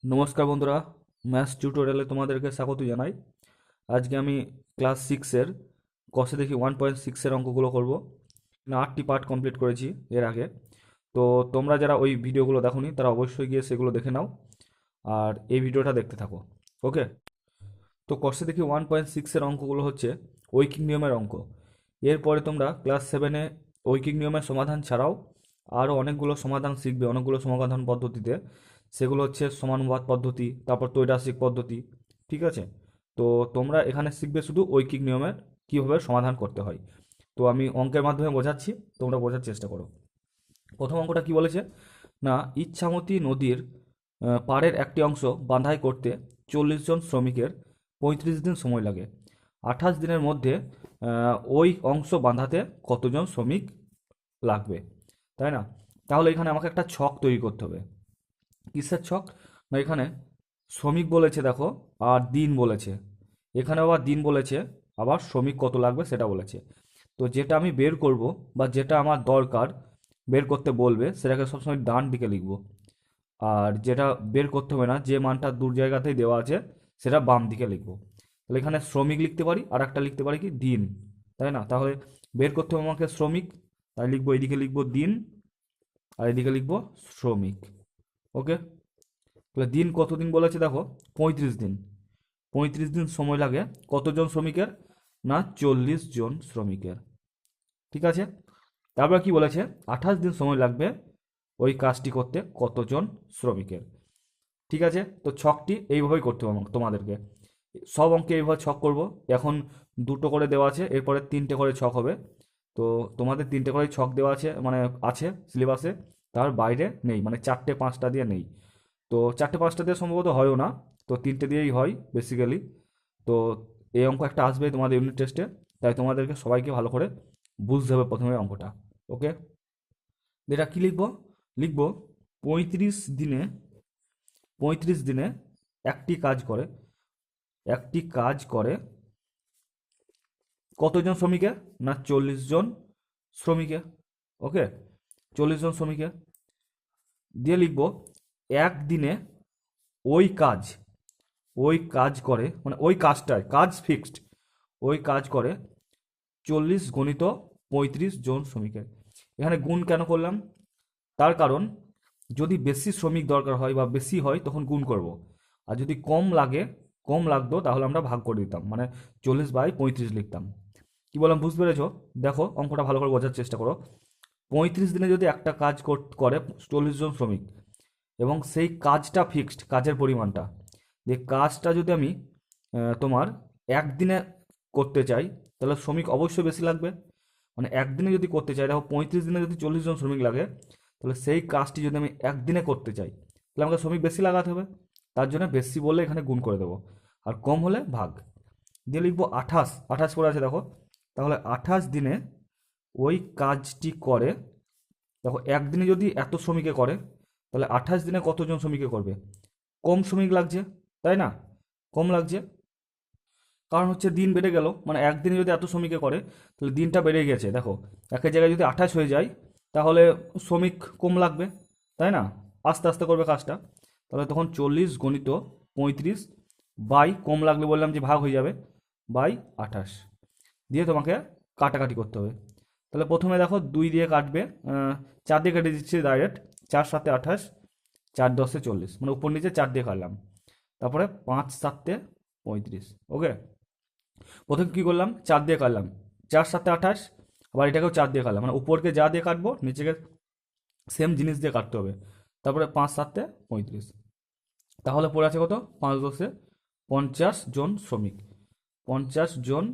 নমস্কার বন্ধুরা, ম্যাথস টিউটোরিয়ালে তোমাদেরকে স্বাগত জানাই। আজকে আমি ক্লাস সিক্সের কষে দেখি 1.6-এর অঙ্কগুলো করব। না, 8টি পার্ট কমপ্লিট করেছি এর আগে। তো তোমরা যারা ওই ভিডিওগুলো দেখোনি তারা অবশ্যই গিয়ে সেগুলো দেখে নাও আর এই ভিডিওটা দেখতে থাকো। ওকে, তো কষে দেখি 1.6-এর অঙ্কগুলো হচ্ছে ঐকিক নিয়মের অঙ্ক। এরপরে তোমরা ক্লাস 7-এ ঐকিক নিয়মের সমাধান ছাড়াও আরও অনেকগুলো সমাধান শিখবে, অনেকগুলো সমাধান পদ্ধতিতে। সেগুলো হচ্ছে সমানুপাত পদ্ধতি, তারপর ত্রৈরাসিক পদ্ধতি। ঠিক আছে, তো তোমরা এখানে শিখবে শুধু ঐকিক নিয়মের কীভাবে সমাধান করতে হয়। তো আমি অঙ্কের মাধ্যমে বোঝাচ্ছি, তোমরা বোঝার চেষ্টা করো। প্রথম অঙ্কটা কি বলেছে না, ইচ্ছামতি নদীর পাড়ের একটি অংশ বাঁধাই করতে 40 জন শ্রমিকের 35 দিন সময় লাগে। 28 দিনের মধ্যে ওই অংশ বাঁধাতে কতজন শ্রমিক লাগবে, তাই না? তাহলে এখানে আমাকে একটা ছক তৈরি করতে হবে। কিসের ছক? না, এখানে শ্রমিক বলেছে দেখো, আর দিন বলেছে। এখানে আবার দিন বলেছে, আবার শ্রমিক কত লাগবে সেটা বলেছে। তো যেটা আমি বের করব বা যেটা আমার দরকার বের করতে বলবে সেটাকে সবসময় ডান দিকে লিখব। আর যেটা বের করতে হবে না, যে মানটা দূর জায়গাতেই দেওয়া আছে, সেটা বাম দিকে লিখব। তাহলে এখানে শ্রমিক লিখতে পারি, আর একটা লিখতে পারি কি দিন, তাই না? তাহলে বের করতে হবে আমাকে শ্রমিক, তাই লিখবো এইদিকে লিখবো দিন, আর এদিকে লিখবো শ্রমিক। ওকে, তাহলে দিন কতদিন বলেছে দেখো, 35 দিন। 35 দিন সময় লাগে কতজন শ্রমিকের? না, 40 জন শ্রমিকের। ঠিক আছে, তারপর কি বলেছে? 28 দিন সময় লাগবে ওই কাজটি করতে কতজন শ্রমিকের। ঠিক আছে, তো ছকটি এইভাবেই করতে হবে তোমাদেরকে। সব অঙ্কে এইভাবে ছক করব। এখন দুটো করে দেওয়া আছে, এরপরে তিনটে করে ছক হবে। তো তোমাদের তিনটে করে ছক দেওয়া আছে, মানে আছে সিলেবাসে, তার বাইরে নেই, মানে চারটে পাঁচটা দিয়ে নেই। তো চারটে পাঁচটা দিয়ে সম্ভবত হয়ও না, তো তিনটে দিয়েই হয় বেসিক্যালি। তো এই অঙ্ক একটা আসবে তোমাদের ইউনিট টেস্টে, তাই তোমাদেরকে সবাইকে ভালো করে বুঝতে হবে প্রথমে অঙ্কটা। ওকে, এটা কি লিখবো? লিখবো 35 দিনে, 35 দিনে একটি কাজ করে, একটি কাজ করে কতজন শ্রমিকের? না, 40 জন শ্রমিকের। ওকে, 40 জন শ্রমিকের। দিয়ে লিখবো একদিনে ওই কাজ, ওই কাজ করে, মানে ওই কাজটায়, কাজ ফিক্সড, ওই কাজ করে 40 × 35 জন শ্রমিকের। এখানে গুণ কেন করলাম? তার কারণ যদি বেশি শ্রমিক দরকার হয় বা বেশি হয় তখন গুণ করব, আর যদি কম লাগে, কম লাগতো, তাহলে আমরা ভাগ করে দিতাম, মানে 40/35 লিখতাম। কি বললাম বুঝতে পেরেছো? দেখো অঙ্কটা ভালো করে বোঝার চেষ্টা করো। 35 দিনে যদি একটা কাজ করে 40 জন শ্রমিক, এবং সেই কাজটা ফিক্সড, কাজের পরিমাণটা, যে কাজটা যদি আমি তোমার একদিনে করতে চাই, তাহলে শ্রমিক অবশ্যই বেশি লাগবে। মানে একদিনে যদি করতে চাই, দেখো 35 দিনে যদি 40 জন শ্রমিক লাগে, তাহলে সেই কাজটি যদি আমি একদিনে করতে চাই, তাহলে আমাকে শ্রমিক বেশি লাগাতে হবে। তার জন্য বেশি বললে এখানে গুণ করে দেবো, আর কম হলে ভাগ। দিয়ে লিখবো 28, 28 করে আছে দেখো। তাহলে 28 দিনে ওই কাজটি করে, দেখো একদিনে যদি এত শ্রমিকে করে, তাহলে 28 দিনে কতজন শ্রমিকে করবে? কম শ্রমিক লাগছে, তাই না? কম লাগছে, কারণ হচ্ছে দিন বেড়ে গেল, মানে একদিনে যদি এত শ্রমিকে করে, তাহলে দিনটা বেড়ে গেছে। দেখো একের জায়গায় যদি 28 হয়ে যায়, তাহলে শ্রমিক কম লাগবে, তাই না? আস্তে আস্তে করবে কাজটা। তাহলে তখন 40 × 35 বাই, কম লাগলে বললাম যে ভাগ হয়ে যাবে, বাই 28 দিয়ে তোমাকে কাটাকাটি করতে হবে। তাহলে প্রথমে দেখো 2 দিয়ে কাটবে, 4 দিয়ে কেটে দিচ্ছি ডাইরেক্ট। 4×7 = 28, 4×10 = 40, মানে উপর নিচে 4 দিয়ে কাটলাম। তারপরে 5×7 = 35। ওকে, প্রথমে কি করলাম? 4 দিয়ে কাটলাম, 4×7 = 28, আবার এটাকেও 4 দিয়ে কাটলাম, মানে উপরকে যা দিয়ে কাটবো নিচেকে সেম জিনিস দিয়ে কাটতে হবে। তারপরে 5×7 = 35। তাহলে পড়ে আছে কত? 5×10 = 50 জন শ্রমিক, 50 জন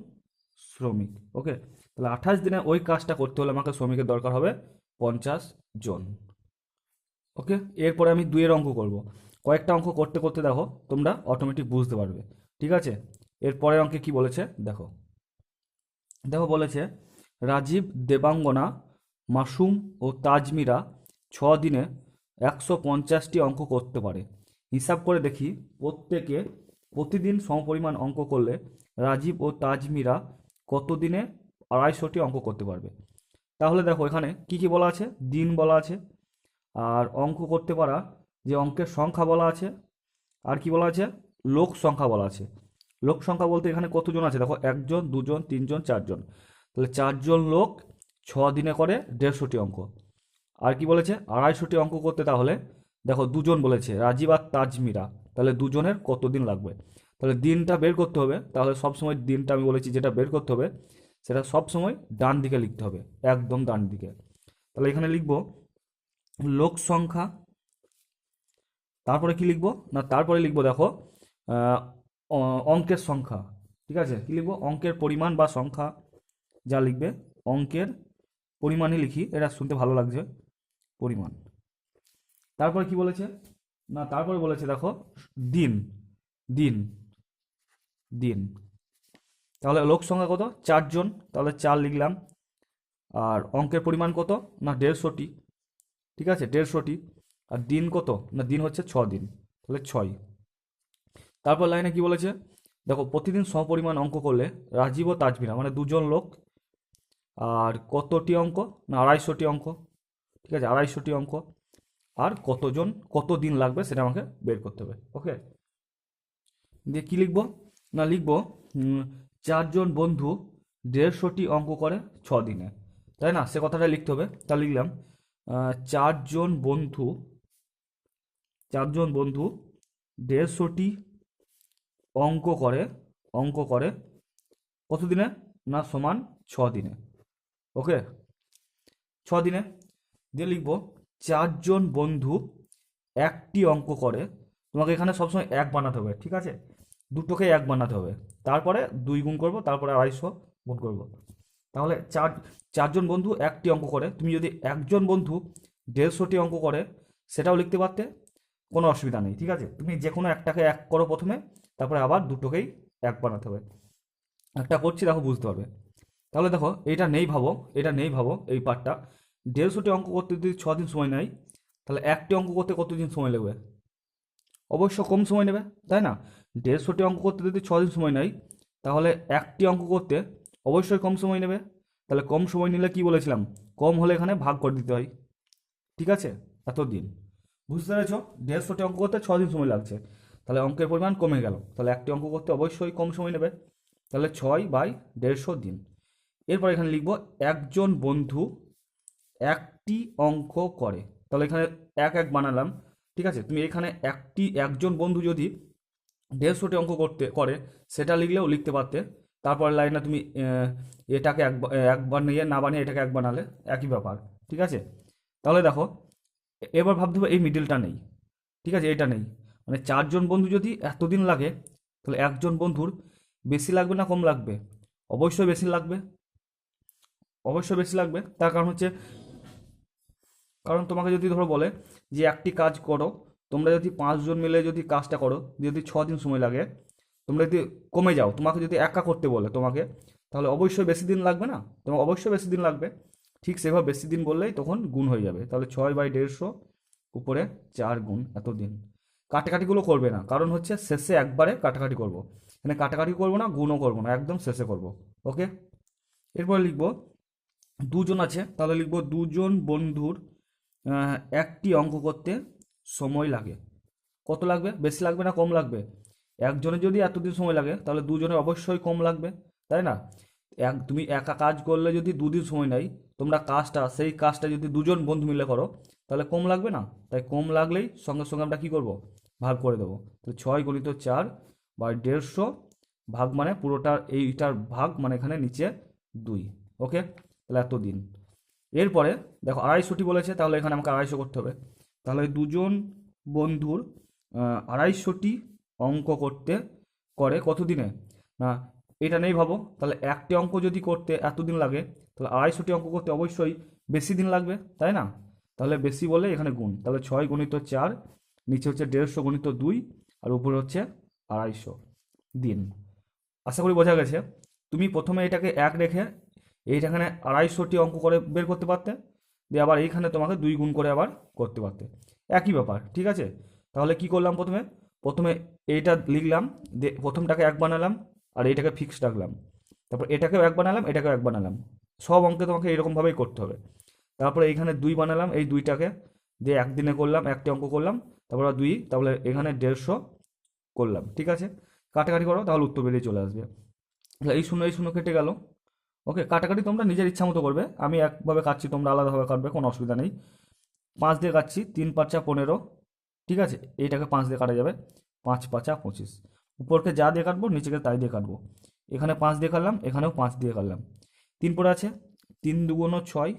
শ্রমিক। ওকে, তাহলে 28 দিনে ওই কাজটা করতে হলে আমাকে শ্রমিকের দরকার হবে 50 জন। ওকে, এরপরে আমি দুইয়ের অঙ্ক করব। কয়েকটা অঙ্ক করতে করতে দেখো তোমরা অটোমেটিক বুঝতে পারবে। ঠিক আছে, এর পরের অঙ্কে কি বলেছে দেখো। দেখো বলেছে রাজীব, দেবাঙ্গনা, মাসুম ও তাজমিরা 6 দিনে 150টি অঙ্ক করতে পারে। হিসাব করে দেখি প্রত্যেকে প্রতিদিন সমপরিমাণ অঙ্ক করলে রাজীব ও তাজমিরা কত দিনে 250টি অঙ্ক করতে পারবে। তাহলে দেখো এখানে কি কি বলা আছে? দিন বলা আছে, আর অঙ্ক করতে পারা যে অঙ্কের সংখ্যা বলা আছে, আর কি বলা আছে, লোক সংখ্যা বলা আছে। লোক সংখ্যা বলতে এখানে কতজন আছে দেখো, 1 জন 2 জন 3 জন 4 জন, তাহলে 4 জন লোক 6 দিনে করে 150টি অঙ্ক। আর কি বলেছে 250টি অঙ্ক করতে, তাহলে দেখো 2 জন বলেছে, রাজীব আর তাজমিরা, তাহলে 2 জনের কত দিন লাগবে। তাহলে দিনটা বের করতে হবে, তাহলে সবসময় দিনটা আমি বলেছি যেটা বের করতে হবে সেটা সবসময় ডান দিকে লিখতে হবে, একদম ডান দিকে। তাহলে এখানে লিখব লোক সংখ্যা, তারপরে কি লিখবো না, তারপরে লিখবো দেখো আহ, অঙ্কের সংখ্যা। ঠিক আছে, কি লিখবো, অঙ্কের পরিমাণ বা সংখ্যা, যা লিখবে অঙ্কের পরিমাণই লিখি, এটা শুনতে ভালো লাগছে, পরিমাণ। তারপরে কি বলেছে না, তারপরে বলেছে দেখো দিন, দিন, দিন। তাহলে লোক সংখ্যা কত, 4 জন, তাহলে 4 লিখলাম। আর অঙ্কের পরিমাণ কত না 150টি, ঠিক আছে 150টি। আর দিন কত না, দিন হচ্ছে 6 দিন, তাহলে 6। তারপর লাইনে কি বলেছে দেখো, প্রতিদিন সমপরিমাণ অঙ্ক করলে রাজীব ও তাজমিরা মানে 2 জন লোক, আর কতটি অঙ্ক না 250টি অঙ্ক, ঠিক আছে 250টি অঙ্ক, আর কতজন কত দিন লাগবে সেটা আমাকে বের করতে হবে। ওকে, দিয়ে কি লিখবো না, লিখবো 4 জন বন্ধু 150টি অঙ্ক করে 6 দিনে, তাই না, সে কথাটা লিখতে হবে। তা লিখলাম 4 জন বন্ধু, 4 জন বন্ধু 150টি অঙ্ক করে কত দিনে না, সমান 6 দিনে। ওকে, 6 দিনে। দিয়ে লিখবো 4 জন বন্ধু একটি অঙ্ক করে, তোমাকে এখানে সবসময় এক বানাতে হবে, ঠিক আছে, দুটোকে এক বানাতে হবে, তারপরে 2 গুণ করব, তারপরে 250 গুণ করব। তাহলে 4 জন বন্ধু একটি অঙ্ক করে, তুমি যদি 1 জন বন্ধু 150টি অঙ্ক করে সেটাও লিখতে পারতে, কোনো অসুবিধা নেই, ঠিক আছে। তুমি যে কোনো একটাকে এক করো প্রথমে, তারপরে আবার দুটোকেই এক বানাতে হবে। একটা করছি দেখো, বুঝতে পারবে। তাহলে দেখো এটা নেই ভাবো, এটা নেই ভাবো এই পার্টটা, 150টি অঙ্ক করতে যদি 6 দিন সময় নেয়, তাহলে একটি অঙ্ক করতে কতদিন সময় লাগবে, অবশ্য কম সময় নেবে, তাই না। 150টি অঙ্ক করতে যদি 6 দিন সময় নেয়, তাহলে একটি অঙ্ক করতে অবশ্যই কম সময় নেবে। তাহলে কম সময় নিলে কি বলেছিলাম, কম হলে এখানে ভাগ করে দিতে হয়, ঠিক আছে, এত দিন। বুঝতে পেরেছ, 150টি অঙ্ক করতে 6 দিন সময় লাগছে, তাহলে অঙ্কের পরিমাণ কমে গেল, তাহলে একটি অঙ্ক করতে অবশ্যই কম সময় নেবে, তাহলে 6/150 দিন। এরপর এখানে লিখব 1 জন বন্ধু একটি অঙ্ক করে, তাহলে এখানে এক এক বানালাম, ঠিক আছে। তুমি এখানে 1 জন বন্ধু যদি 150টি অঙ্ক করে সেটা লিখলেও লিখতে পারতে, তারপর লাইনে তুমি এটাকে এক বানিয়ে না বানিয়ে এটাকে এক বানালে একই ব্যাপার, ঠিক আছে। তাহলে দেখো এবার ভাবতে হবে এই মিডিলটা নেই, ঠিক আছে, এটা নেই, মানে 4 জন বন্ধু যদি এতদিন লাগে, তাহলে 1 জন বন্ধুর বেশি লাগবে না কম লাগবে, অবশ্যই বেশি লাগবে, অবশ্যই বেশি লাগবে। তার কারণ হচ্ছে, কারণ তোমাকে যদি ধরো বলে যে একটি কাজ করো, তোমরা যদি 5 জন মিলে যদি কাজটা করো, যদি 6 দিন সময় লাগে, তোমরা যদি কমে যাও, তোমাকে যদি একা করতে বলে তোমাকে, তাহলে অবশ্যই বেশি দিন লাগবে না, তোমাকে অবশ্যই বেশি দিন লাগবে। ঠিক সেভাবে বেশি দিন বললেই তখন গুণ হয়ে যাবে, তাহলে 6/150 উপরে 4 গুণ এত দিন। কাটাকাটিগুলো করবে না, কারণ হচ্ছে শেষে একবারে কাটাকাটি করব, মানে কাটাকাটি করবো না, গুণও করবো না, একদম শেষে করব। ওকে, এরপর লিখবো 2 জন আছে, তাহলে লিখবো 2 জন বন্ধুর একটি অঙ্ক করতে সময় লাগে, কত লাগবে, বেশি লাগবে না কম লাগবে। একজনের যদি এতদিন সময় লাগে, তাহলে 2 জনের অবশ্যই কম লাগবে, তাই না। তুমি একা কাজ করলে যদি 2 দিন সময় নেয়, তোমরা সেই কাজটা যদি 2 জন বন্ধু মিলে করো, তাহলে কম লাগবে না, তাই কম লাগলেই সঙ্গে সঙ্গে আমরা কি করব, ভাগ করে দেবো। তো 6 × 4/150 ভাগ মানে পুরোটার এইটার ভাগ মানে এখানে নিচে 2। ওকে, তাহলে এত দিন। এরপরে দেখো 250টি বলেছে, তাহলে এখানে আমাকে 250 করতে হবে। তাহলে 2 জন বন্ধুর 250টি অঙ্ক করে কত দিনে না, এটা নেই ভাবো, তাহলে একটি অঙ্ক যদি করতে এতদিন লাগে, তাহলে 250টি অঙ্ক করতে অবশ্যই বেশি দিন লাগবে, তাই না। তাহলে বেশি বলে এখানে গুণ, তাহলে 6 × 4, নিচে হচ্ছে 150 × 2, আর উপরে হচ্ছে 250 দিন। আশা করি বোঝা গেছে। তুমি প্রথমে এটাকে এক রেখে এইখানে 250টি অঙ্ক করে বের করতে পারতে, দিয়ে আবার এইখানে তোমাকে 2 গুণ করে আবার করতে পারতে, একই ব্যাপার, ঠিক আছে। তাহলে কি করলাম, প্রথমে প্রথমে এইটা লিখলাম, দিয়ে প্রথমটাকে এক বানালাম, আর এইটাকে ফিক্সড রাখলাম, তারপর এটাকেও এক বানালাম, এটাকেও এক বানালাম, সব অঙ্কে তোমাকে এরকমভাবেই করতে হবে। তারপরে এইখানে 2 বানালাম, এই 2টাকে দিয়ে একদিনে করলাম, একটি অঙ্ক করলাম, তারপর 2, তাহলে এখানে 150 করলাম, ঠিক আছে। কাটাকাটি করো, তাহলে উত্তর বেরিয়ে চলে আসবে। তাহলে এই শূন্য কেটে গেল। ওকে, কাটাকাটি তোমরা নিজের ইচ্ছা মতো করবে, আমি একভাবে কাটছি, তোমরা আলাদাভাবে কাটবে, কোনো অসুবিধা নেই। 5 দিয়ে কাটছি, 3 × 5 = 15, ঠিক আছে। এইটাকে 5 দিয়ে কাটা যাবে, 5 × 5 = 25। উপরকে যা দিয়ে কাটবো নিচেকে তাই দিয়ে কাটবো। এখানে 5 দিয়ে কাটলাম, এখানেও 5 দিয়ে কাটলাম। 3 পড়ে আছে, 3 × 2 = 6,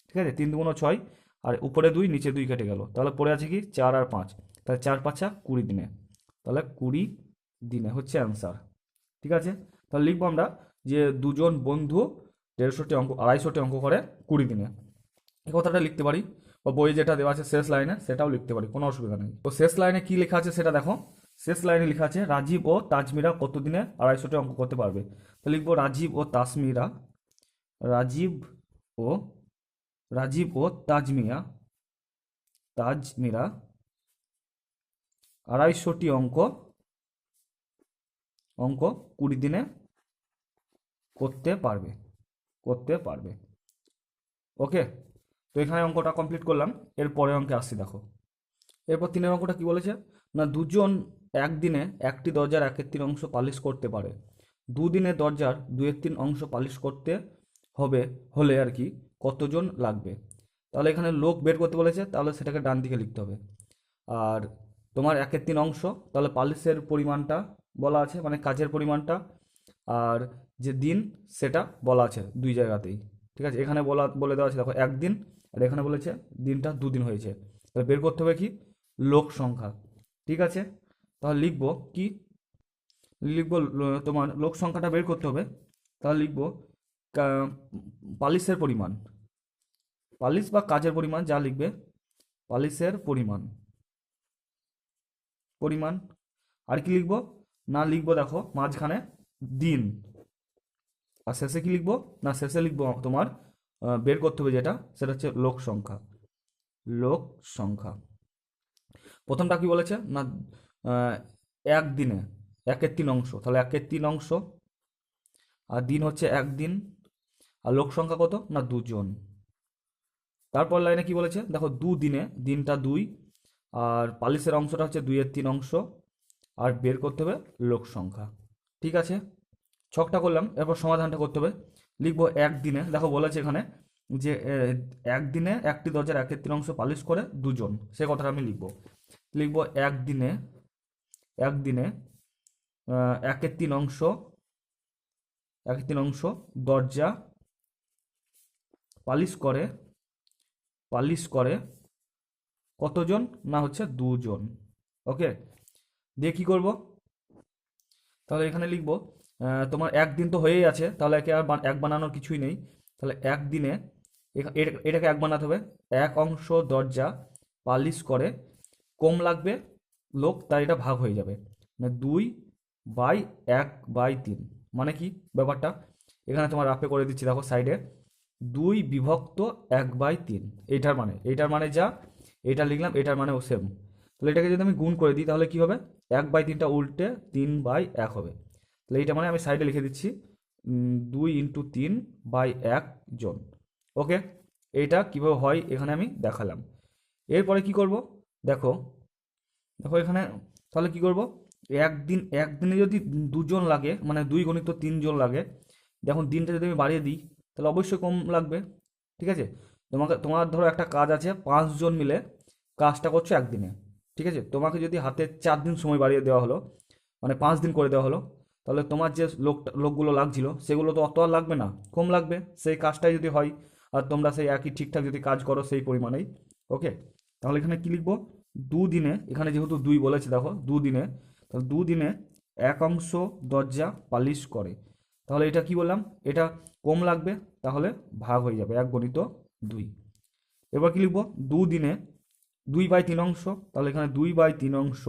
ঠিক আছে। 3 × 2 = 6, আর উপরে 2 নিচে 2 কেটে গেল, তাহলে পড়ে আছে কি 4 আর 5, তাহলে 4 × 5 = 20 দিনে, তাহলে 20 দিনে হচ্ছে অ্যান্সার, ঠিক আছে। তাহলে লিখবো আমরা যে দুজন বন্ধু 150টি অঙ্ক 250টি অঙ্ক করে 20 দিনে, এই কথাটা লিখতে পারি। বা বইয়ে যেটা দেওয়া আছে শেষ লাইনে সেটাও লিখতে পারি, কোনো অসুবিধা নেই। তো শেষ লাইনে কি লেখা আছে সেটা দেখো। শেষ লাইনে লেখা আছে রাজীব ও তাজমিরা কত দিনে 250টি অঙ্ক করতে পারবে। তো লিখবো রাজীব ও রাজীব ও তাজমিরা 250টি অঙ্ক 20 দিনে করতে পারবে। ওকে, তো এখানে অঙ্কটা কমপ্লিট করলাম। এর পরের অঙ্কে আসছি, দেখো। এরপর 3 অঙ্কটা কি বলেছে, না দুজন একদিনে একটি দরজার 1/3 অংশ পালিশ করতে পারে। দুদিনে দরজার 2/3 অংশ পালিশ করতে হলে আর কি কতজন লাগবে। তাহলে এখানে লোক বের করতে বলেছে, তাহলে সেটাকে ডান দিকে লিখতে হবে। আর তোমার 1/3 অংশ, তাহলে পালিশের পরিমাণটা বলা আছে, মানে কাজের পরিমাণটা, আর যে দিন সেটা বলা আছে দুই জায়গাতেই, ঠিক আছে। এখানে বলে দেওয়া আছে দেখো 1 দিন, আর এখানে বলেছে দিনটা 2 দিন হয়েছে। তাহলে বের করতে হবে কি লোক সংখ্যা, ঠিক আছে। তাহলে লিখবো তোমার লোক সংখ্যাটা বের করতে হবে। তাহলে লিখবো পালিশের পরিমাণ, পালিশ বা কাজের পরিমাণ যা লিখবে, পালিশের পরিমাণ। আর কি লিখবো, না লিখবো দেখো মাঝখানে দিন, আর শেষে কি লিখবো, না শেষে লিখবো তোমার বের করতে হবে যেটা, সেটা হচ্ছে লোক সংখ্যা। প্রথমটা কি বলেছে, না একদিনে 1/3 অংশ, তাহলে 1/3 অংশ, আর দিন হচ্ছে 1 দিন, আর লোক সংখ্যা কত, না 2 জন। তারপর লাইনে কি বলেছে দেখো, দুদিনে, দিনটা 2, আর পালিশের অংশটা হচ্ছে 2/3 অংশ, আর বের করতে হবে লোক সংখ্যা, ঠিক আছে। ছকটা করলাম, এরপর সমাধানটা করতে হবে। লিখবো একদিনে, দেখো বলেছে এখানে যে একদিনে একটি দরজার 1/3 অংশ পালিশ করে 2 জন, সে কথাটা আমি লিখবো একদিনে 1/3 অংশ দরজা পালিশ করে কতজন, না হচ্ছে 2 জন। ওকে, দিয়ে কি করব, তাহলে এখানে লিখবো তোমার 1 দিন তো হয়েই আছে, তাহলে একে আর এক বানানোর কিছুই নেই। তাহলে একদিনে এটাকে 1 বানাতে হবে, 1 অংশ দরজা পালিশ করে, কম লাগবে লোক, তাই এটা ভাগ হয়ে যাবে, মানে 2/1/3। মানে কি ব্যাপারটা, এখানে তোমার রাফে করে দিচ্ছি দেখো সাইডে, 2/1/3, এইটার মানে যা, এটা লিখলাম, এটার মানেও সেম। তাহলে এটাকে যদি আমি গুণ করে দিই তাহলে কি হবে, 1/3টা উল্টে 3/1 হবে। তাহলে এইটা মানে আমি সাইডে লিখে দিচ্ছি 2 × 3/1 জন। ওকে, এইটা কিভাবে হয় এখানে আমি দেখালাম। এরপরে কি করব, দেখো এখানে তাহলে কি করব, একদিনে যদি 2 জন লাগে, মানে 2 × 3 জন লাগে, দেখুন দিনটা যদি আমি বাড়িয়ে দিই তাহলে অবশ্যই কম লাগবে, ঠিক আছে। তোমার ধরো একটা কাজ আছে, 5 জন মিলে কাজটা করছো একদিনে, ঠিক আছে। তোমাকে যদি হাতে 4 দিন সময় বাড়িয়ে দেওয়া হলো, মানে 5 দিন করে দেওয়া হলো, তাহলে তোমার যে লোকগুলো লাগছিল সেগুলো তো অত আর লাগবে না, কম লাগবে, সেই কাজটাই যদি হয়, আর তোমরা সেই একই ঠিকঠাক যদি কাজ করো সেই পরিমাণেই। ওকে, তাহলে এখানে কি লিখবো, দুদিনে, এখানে যেহেতু 2 বলেছে দেখো দুদিনে, তাহলে দুদিনে 1 অংশ দরজা পালিশ করে, তাহলে এটা কি বললাম, এটা কম লাগবে, তাহলে ভাগ হয়ে যাবে 1 × 2। এবার কি লিখবো, দুদিনে 2/3 অংশ, তাহলে এখানে 2/3 অংশ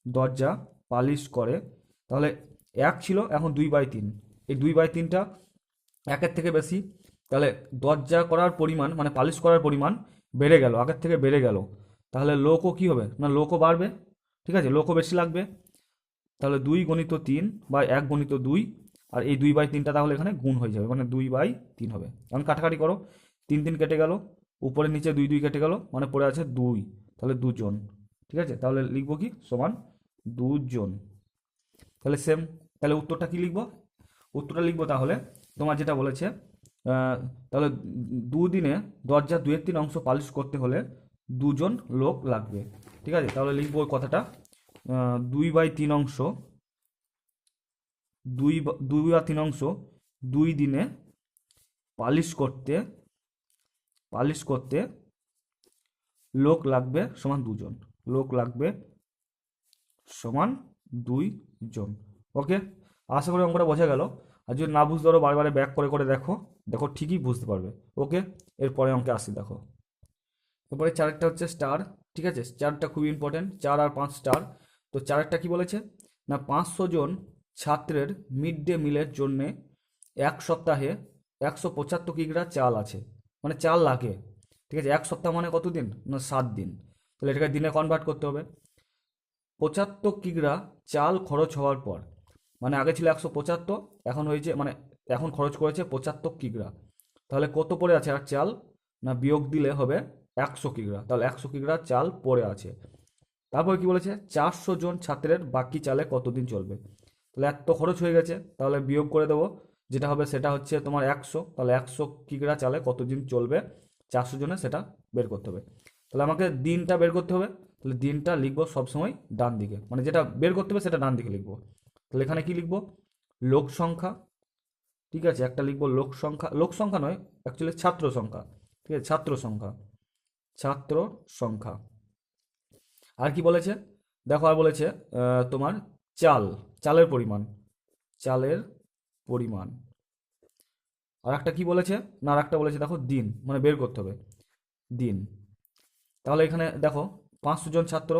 দরজা পালিশ করে, তাহলে 1 ছিল এখন 2/3, এই 2/3টা 1-এর থেকে বেশি, তাহলে দরজা করার পরিমাণ, মানে পালিশ করার পরিমাণ বেড়ে গেল, আগের থেকে বেড়ে গেল, তাহলে লোকও কি হবে, না লোকও বাড়বে, ঠিক আছে, লোকও বেশি লাগবে। তাহলে 2 × 3 বা 1 × 2, আর এই 2/3টা তাহলে এখানে গুণ হয়ে যাবে, মানে 2/3 হবে। এখন কাটাকাটি করো, 3 কেটে গেল, উপরে নিচে 2 কেটে গেল, মানে পড়ে আছে 2, তাহলে 2 জন, ঠিক আছে। তাহলে লিখবো কি সমান দুজন। তাহলে সেম, তাহলে উত্তরটা কি লিখবো? উত্তরটা লিখবো তাহলে তোমার যেটা বলেছে, তাহলে দুদিনে দরজা 2/3 অংশ পালিশ করতে হলে 2জন লোক লাগবে। ঠিক আছে, তাহলে লিখবো ওই কথাটা, 2/3 অংশ, 2/3 অংশ 2 দিনে পালিশ করতে লোক লাগবে সমান 2জন। লোক লাগবে সমান 2জন। ওকে, আশা করি অঙ্কটা বোঝা গেল। আর যদি না বুঝতে পারো বারবার ব্যাক করে করে দেখো, দেখো ঠিকই বুঝতে পারবে। ওকে, এরপরে অঙ্কে আসি, দেখো এরপরে চারেরটা হচ্ছে স্টার। ঠিক আছে, চারটা খুবই ইম্পর্টেন্ট, 4 আর 5 স্টার। তো চারেরটা কি বলেছে না, 500 জন ছাত্রের মিড ডে মিলের জন্যে এক সপ্তাহে 175 কিগ্রা চাল আছে, মানে চাল লাগে। ঠিক আছে, এক সপ্তাহ মানে কত দিন না, 7 দিন। তাহলে এটাকে দিনে কনভার্ট করতে হবে। 75 কিগ্রা চাল খরচ হওয়ার পর, মানে আগে ছিল 175, এখন হয়েছে মানে এখন খরচ করেছে 75 কিগ্রা। তাহলে কত পড়ে আছে আর চাল না, বিয়োগ দিলে হবে 100 কিগ্রা। তাহলে 100 কিগ্রা চাল পড়ে আছে। তারপর কি বলেছে, 400 জন ছাত্রের বাকি চালে কতদিন চলবে। তাহলে এত খরচ হয়ে গেছে, তাহলে বিয়োগ করে দেবো, যেটা হবে সেটা হচ্ছে তোমার 100। তাহলে 100 কিগ্রা চালে কতদিন চলবে 400 জনে, সেটা বের করতে হবে। তাহলে আমাকে দিনটা বের করতে হবে। তাহলে দিনটা লিখবো সবসময় ডান দিকে, মানে যেটা বের করতে হবে সেটা ডান দিকে লিখবো। তাহলে এখানে কি লিখবো, লোক সংখ্যা। ঠিক আছে, একটা লিখবো লোক সংখ্যা, লোক সংখ্যা নয় অ্যাকচুয়ালি ছাত্র সংখ্যা। ঠিক আছে, ছাত্র সংখ্যা, ছাত্র সংখ্যা। আর কি বলেছে দেখো, আর বলেছে তোমার চালের পরিমাণ, চালের পরিমাণ। আর একটা কি বলেছে না, আর একটা বলেছে দেখো দিন, মানে বের করতে হবে দিন। তাহলে এখানে দেখো 500 জন ছাত্র,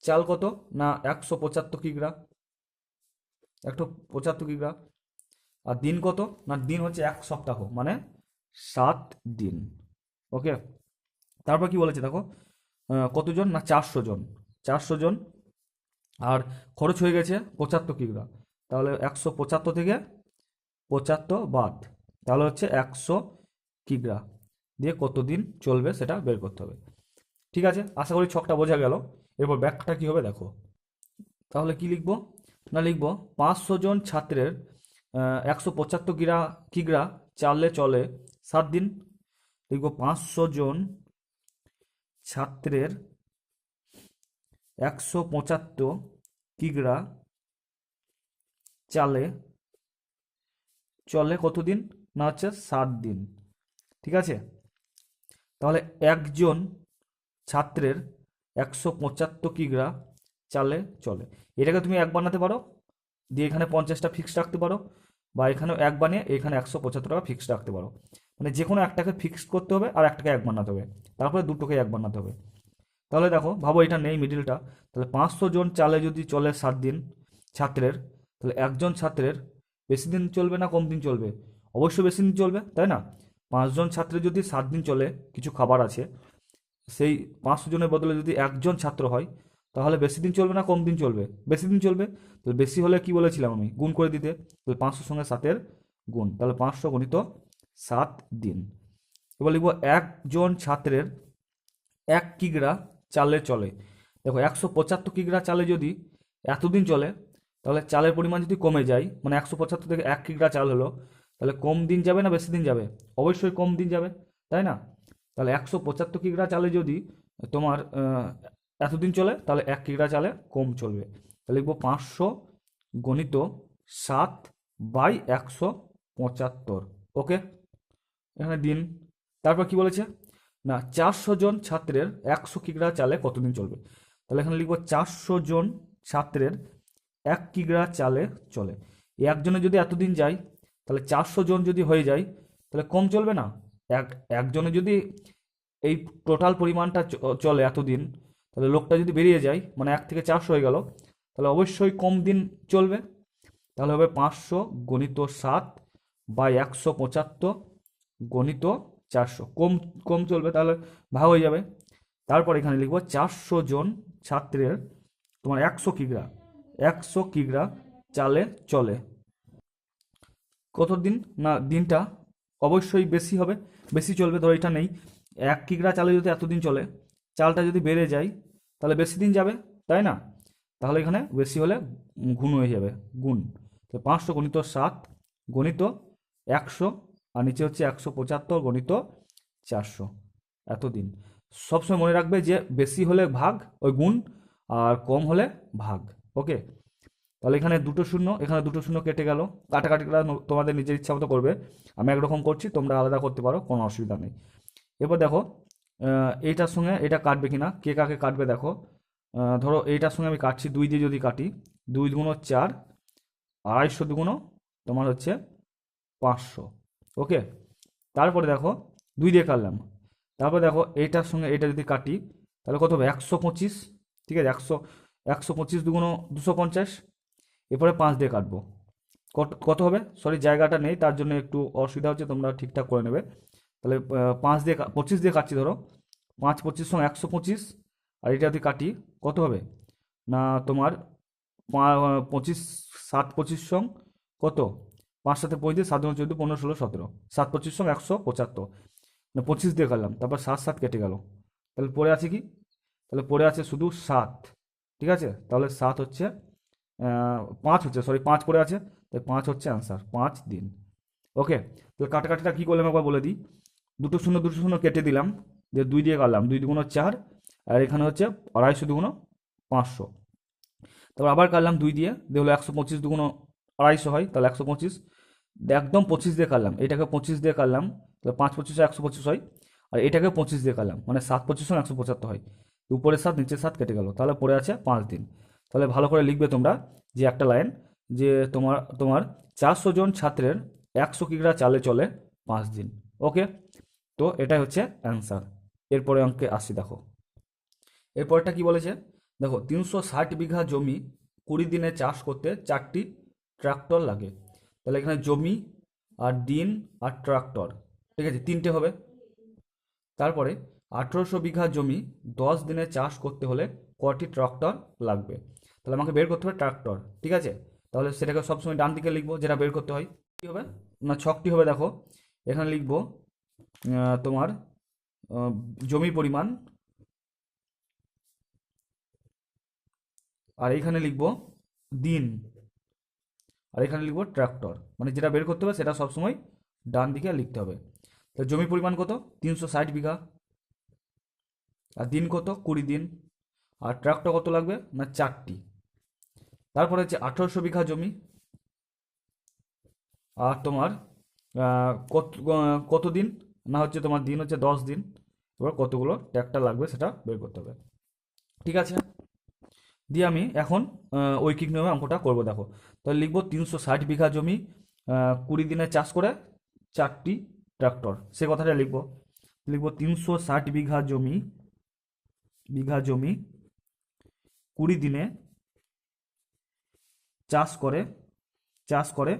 চাল কত না 175 কিগ্রা, 175 কিগ্রা। আর দিন কত না, দিন হচ্ছে 1 সপ্তাহ, মানে 7 দিন। ওকে, তারপর কি বলেছে দেখো, কতজন না 400 জন, 400 জন। আর খরচ হয়ে গেছে 75 কিগ্রা। তাহলে 175 থেকে 75 বাদ, তাহলে হচ্ছে 100 কিগ্রা দিয়ে কতদিন চলবে সেটা বের করতে হবে। ঠিক আছে, আশা করি ছকটা বোঝা গেল। এরপর ব্যাখ্যাটা কি হবে দেখো। তাহলে কি লিখবো না, লিখবো 500 জন ছাত্রের 175 কিগ্রা চালে চলে 7 দিন। লিখবো 500 জন ছাত্রের 175 কিগ্রা চালে চলে কতদিন না, হচ্ছে 7 দিন। ঠিক আছে, তাহলে একজন ছাত্রের 175 কিগ্রা চালে চলে, এটাকে তুমি এক বানাতে পারো, দিয়ে এখানে 50টা ফিক্সড রাখতে পারো, বা এখানেও এক বানিয়ে এখানে 175 টাকা ফিক্সড রাখতে পারো। মানে যে কোনো একটাকে ফিক্সড করতে হবে আর একটাকে এক বানাতে হবে, তারপরে দুটোকে এক বানাতে হবে। তাহলে দেখো ভাবো এটা নেই মিডিলটা, তাহলে 500 জন চালে যদি চলে 7 দিন ছাত্রের, তাহলে একজন ছাত্রের বেশি দিন চলবে না কম দিন চলবে? অবশ্যই বেশি দিন চলবে, তাই না? 5জন ছাত্রের যদি 7 দিন চলে, কিছু খাবার আছে, সেই 500 জনের বদলে যদি একজন ছাত্র হয়, তাহলে বেশি দিন চলবে না কম দিন চলবে? বেশি দিন চলবে। তাহলে বেশি হলে কি বলেছিলাম আমি, গুণ করে দিতে। তাহলে 500 সঙ্গে 7-এর গুণ, তাহলে 500 গুণিত 7 দিন। এবার লিখবো একজন ছাত্রের 1 কিগ্রা চালে চলে। দেখো 175 কিগ্রা চালে যদি এতদিন চলে, তাহলে চালের পরিমাণ যদি কমে যায়, মানে 175 থেকে 1 কিগ্রা চাল হলো, তাহলে কম দিন যাবে না বেশি দিন যাবে? অবশ্যই কম দিন যাবে, তাই না? তাহলে 175 কিগ্রা চালে যদি তোমার এতদিন চলে, তাহলে 1 কিগ্রা চালে কম চলবে। তাহলে লিখবো 500 গণিত 7/175। ওকে, এখানে দিন। তারপর কি বলেছে না, 400 জন ছাত্রের 100 কিগ্রা চালে কতদিন চলবে। তাহলে এখানে লিখবো 400 জন ছাত্রের 1 কিগ্রা চালে চলে। একজনে যদি এতদিন যায়, তাহলে 400 জন যদি হয়ে যায়, তাহলে কম চলবে না? একজনে যদি এই টোটাল পরিমাণটা চলে এতদিন, তাহলে লোকটা যদি বেরিয়ে যায়, মানে 1 থেকে 400 হয়ে গেল, তাহলে অবশ্যই কম দিন চলবে। তাহলে হবে 500 গণিত 7/175 গণিত 400, কম কম চলবে, তাহলে ভাগ হয়ে যাবে। তারপর এখানে লিখবো 400 জন ছাত্রের তোমার 100 কিগ্রা চালে চলে কত দিন না, দিনটা অবশ্যই বেশি হবে, বেশি চলবে। ধরো এটা নেই, 1 কিগ্রা চালে যদি এতদিন চলে, চালটা যদি বেড়ে যায়, তাহলে বেশি দিন যাবে, তাই না? তাহলে এখানে বেশি হলে গুণ হয়ে যাবে, গুণ। তো 500 গণিত 7 গণিত 100, আর নিচে হচ্ছে 175 গণিত 400, এতদিন। সবসময় মনে রাখবে যে বেশি হলে ভাগ ওই গুণ, আর কম হলে ভাগ। ওকে, তাহলে এখানে দুটো শূন্য, এখানে দুটো শূন্য কেটে গেল। কাটাকাটিটা তোমাদের নিজের ইচ্ছা মতো করবে, আমি একরকম করছি, তোমরা আলাদা করতে পারো, কোনো অসুবিধা নেই। এবার দেখো এইটার সঙ্গে এটা কাটবে কিনা, কে কাকে কাটবে দেখো। ধরো এইটার সঙ্গে আমি কাটছি, 2 দিয়ে যদি কাটি, 2 দুগুণ 4, 250 দুগুণ তোমার হচ্ছে 500। ওকে, তারপরে দেখো 2 দিয়ে কাটলাম, তারপরে দেখো এইটার সঙ্গে এটা যদি কাটি তাহলে কত হবে, 125। ঠিক আছে, 125 দুগুণ 250। এরপরে 5 দিয়ে কাটবো, কত কত হবে, সরি জায়গাটা নেই তার জন্য একটু অসুবিধা হচ্ছে, তোমরা ঠিকঠাক করে নেবে। তাহলে 5 দিয়ে 25 দিয়ে কাটছি, ধরো 5 25 সঙ্গে 125, আর এটা যদি কাটি কত হবে না তোমার 25, 7 25 সং কত, 5 7 35, 7 14 15 16 17, 7 25 সং 175, না 25 দিয়ে কাটলাম, তারপর 7 7 কেটে গেল, তাহলে পড়ে আছে কি, তাহলে পড়ে আছে শুধু 7। ঠিক আছে, তাহলে 7 হচ্ছে 5 হচ্ছে, সরি 5 পড়ে আছে, তাই 5 হচ্ছে অ্যান্সার, 5 দিন। ওকে, তাহলে কাটাকাটিটা কী করলাম একবার বলে দিই, দুটো শূন্য কেটে দিলাম, দিয়ে 2 দিয়ে কাটলাম, 2 দুগুণ 4, আর এখানে হচ্ছে 250 দুগুণ 500। তারপর আবার কাটলাম 2 দিয়ে, দিয়ে হলো 125 দুগুণ 250 হয়, তাহলে 125, একদম 25 দিয়ে কাটলাম, এটাকে 25 দিয়ে কাটলাম, তাহলে 5 25 125 হয়, আর এটাকে 25 দিয়ে কাটলাম, মানে 7 25 175 হয়, উপরে 7 নিচে 7 কেটে গেল, তাহলে পড়ে আছে 5 দিন। তাহলে ভালো করে লিখবে তোমরা, যে একটা লাইন, যে তোমার তোমার 400 জন ছাত্রের 100 কিগ্রা চালে চলে 5 দিন। ওকে, তো এটাই হচ্ছে অ্যান্সার। এরপরে অঙ্কে আসি, দেখো এরপরটা কি বলেছে, দেখো 360 বিঘা জমি 20 দিনে চাষ করতে 4টি ট্রাক্টর লাগে। তাহলে এখানে জমি আর দিন আর ট্রাক্টর, ঠিক আছে, 3টে হবে। তারপরে 1800 বিঘা জমি 10 দিনে চাষ করতে হলে কটি ট্রাক্টর লাগবে। তাহলে আমাকে বের করতে হবে ট্রাক্টর, ঠিক আছে। তাহলে সেটাকে সবসময় ডান দিকে লিখবো, যেটা বের করতে হয়। কী হবে না, ছকটি হবে, দেখো এখানে লিখবো তোমার জমি পরিমাণ, আর এইখানে লিখবো দিন, আর এখানে লিখবো ট্রাক্টর, মানে যেটা বের করতে হবে সেটা সবসময় ডান দিকে লিখতে হবে। তো জমি পরিমাণ কত, 360 বিঘা, আর দিন কত, 20 দিন, আর ট্রাক্টর কত লাগবে না 4টি। তারপরে হচ্ছে 1800 বিঘা জমি, আর তোমার কত দিন, না হচ্ছে তোমার দিন হচ্ছে 10 দিন, এবার কতগুলো ট্রাক্টর লাগবে সেটা বের করতে হবে। ঠিক আছে, দিয়ে আমি এখন ঐকিক নিয়মে অঙ্কটা করবো, দেখো তাহলে লিখবো 360 বিঘা জমি 20 দিনে চাষ করে 4টি ট্রাক্টর, সে কথাটা লিখবো। লিখবো 360 বিঘা জমি 20 দিনে চাষ করে